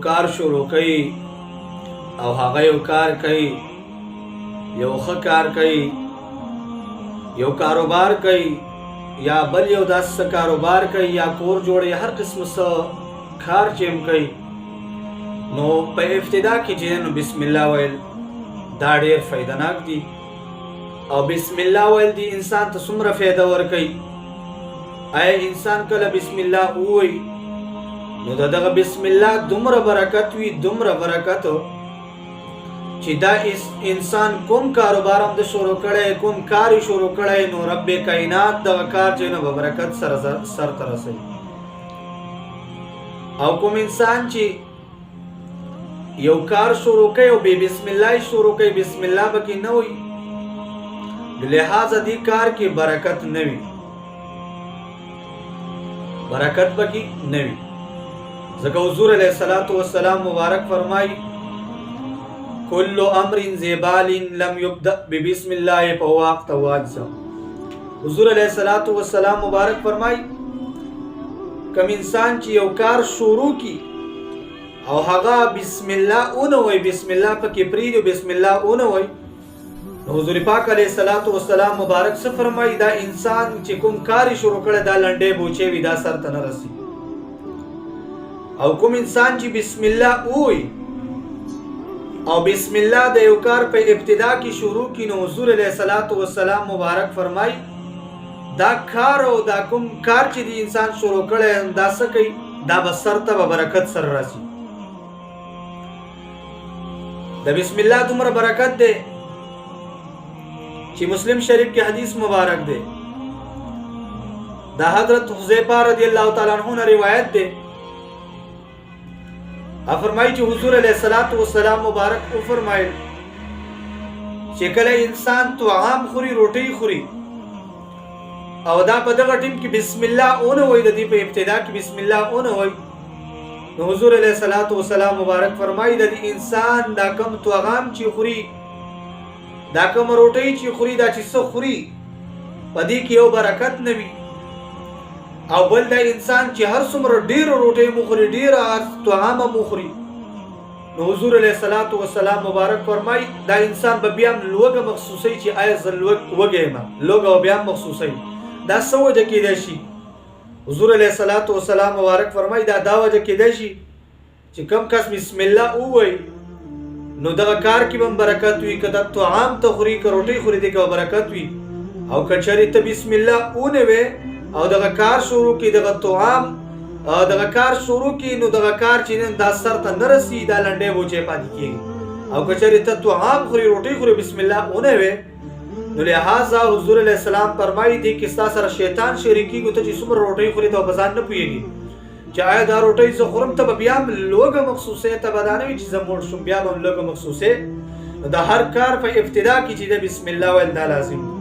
کار شروع کوي او هغه یو کار کوي، یو ښه کار کوي، یو کاروبار کوي یا بل یو داسې کاروبار کوي یا کور جوړي، هر قسم څه کار چې هم کوي، نو په ابتدا کې چې نو بسم الله ویل دا ډېر فایدهناک دي. او بسم الله ویل دی انسان ته څومره فایده ورکوي. آیا انسان کله بسم الله ووایي نو دغه بسم الله دومره برکت وي، دومره برکت چې دا انسان کوم کاروبار هم د شروع کړی، کوم کار شروع کړی، نو رب کائنات دغه کار چې نو به برکت سر ته رسوي. او کوم انسان چې یو کار شروع کوي او بې بسم الله شروع کوي، بسم الله پکې نه وي، لہذا دی کار کې برکت نه وي، برکت پکې نه وي. ځکه حضور علیه الصلاۃ والسلام مبارک فرمایي کل امر زبال لم يبدأ ببسم الله فهو اقطع اجزا. حضور علیه الصلاۃ والسلام مبارک فرمایي کوم انسان چې یو کار شروع کی او هغه بسم الله اون وای، بسم الله پکې پریدو، بسم الله اون وای، نو حضور پاک علیه الصلاۃ والسلام مبارک څه فرمایي دا انسان چې کوم کار شروع کړي دا لنډې بوچې وي، دا سر ته نه رسي. او کوم انسان چې بسم الله وای او بسم الله د یو کار په ابتدا کې شروع کی، نو حضور علیه الصلاۃ والسلام مبارک فرمایي دا کار او دا کوم کار چې دی انسان شروع کړي دا څه کوي، دا به سر ته به برکت سر راسي. د بسم الله دومره برکت دی چې مسلم شریف کې حدیث مبارک دی، دا حضرت حذیفه رضی الله تعالی عنہ نے روایت دی. فرمایي چې حضور علیه الصلاۃ والسلام مبارک فرمایل چې کله انسان طعام خوري، روټي خوري، او دا په دغه ټیم کې بسم الله اون وای، د دې په ابتدا کې بسم الله اون وای، نو حضور علیه الصلاۃ والسلام مبارک فرمایي د انسان دا کم طعام چې خوري، دا کوم روټي چې خوري، دا چې څه خوري، پدې کې یو برکت نه وي. او بل دا انسان چې هر څومره ډیر روټي مخوري، ډیر طعام مخوري، نو حضور علیه الصلاۃ والسلام مبارک فرمایي دا انسان به بیا لوګه مخصوصي چې آیا زل وګه ما لوګه بیا مخصوصي دا څه وجه کېدای شي. حضور علیه الصلاۃ والسلام مبارک فرمایي دا وجه کېدای شي چې کم کس بسم الله ووایي نو دغه کار کې هم برکت وي، کله طعام ته خوري، که روټي خوري دې کې برکت وي. او کچری ته بسم الله اونه وي او دغه کار شروع کی، دغه طعام دغه کار شروع کی، نو دغه کار چې دا سر ته نه رسي، دا لنډې بوچې پاتې کېږي. او کچری ته طعام خوري، روټي خوري، بسم الله اونه وي، نو لہذا حضور علیه السلام فرمایي دې کې ستا سره شیطان شریکي ګوته چې څومره روټي خوري ته بزان نه پوهېږي چې آیا دا روټي زه خورم، ته به بیا هم لوږه مخصوصې ته به دا نه وي چې زه موړ شم، بیا به هم لوږه مخصوصې. نو د هر کار په ابتدا کې چې د بسم الله ویل دا لازم دی.